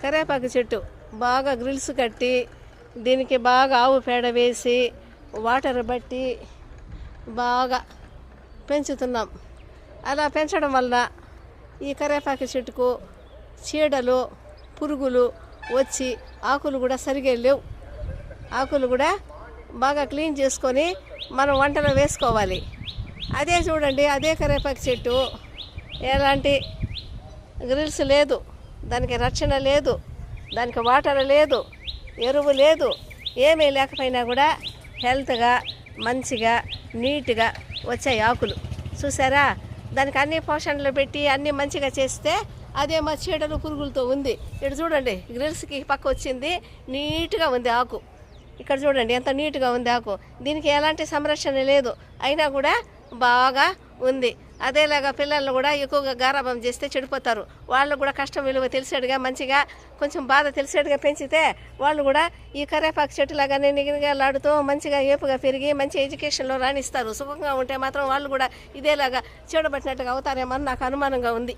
కరివేపాకు చెట్టు బాగా గ్రిల్స్ కట్టి దీనికి బాగా ఆవు పేడ వేసి వాటర్ బట్టి బాగా పెంచుతున్నాం. అలా పెంచడం వల్ల ఈ కరివేపాకు చెట్టుకు చీడలు పురుగులు వచ్చి ఆకులు కూడా సరిగా లేవు. ఆకులు కూడా బాగా క్లీన్ చేసుకొని మనం వంటలో వేసుకోవాలి. అదే చూడండి, అదే కరివేపాకు చెట్టు ఎలాంటి గ్రిల్స్ లేదు, దానికి రక్షణ లేదు, దానికి వాటర్ లేదు, ఎరువు లేదు, ఏమీ లేకపోయినా కూడా హెల్త్గా మంచిగా నీట్గా వచ్చాయి ఆకులు. చూసారా, దానికి అన్ని పోషణలు పెట్టి అన్నీ మంచిగా చేస్తే అదే మా చీడలు పురుగులతో ఉంది. ఇక్కడ చూడండి, గ్రిల్స్కి పక్క వచ్చింది, నీట్గా ఉంది ఆకు. ఇక్కడ చూడండి ఎంత నీట్గా ఉంది ఆకు. దీనికి ఎలాంటి సంరక్షణ లేదు, అయినా కూడా బాగా ఉంది. అదేలాగా పిల్లలను కూడా ఎక్కువగా గారాబం చేస్తే చెడిపోతారు. వాళ్ళు కూడా కష్టం విలువ తెలిసేట్టుగా మంచిగా కొంచెం బాధ తెలిసేట్టుగా పెంచితే వాళ్ళు కూడా ఈ కరివేపాకు చెట్టులాగానే నిగనిగలాడుతూ మంచిగా ఏపుగా పెరిగి మంచి ఎడ్యుకేషన్లో రాణిస్తారు. సుఖంగా ఉంటే మాత్రం వాళ్ళు కూడా ఇదేలాగా చెడబట్టినట్టుగా అవుతారేమని నాకు అనుమానంగా ఉంది.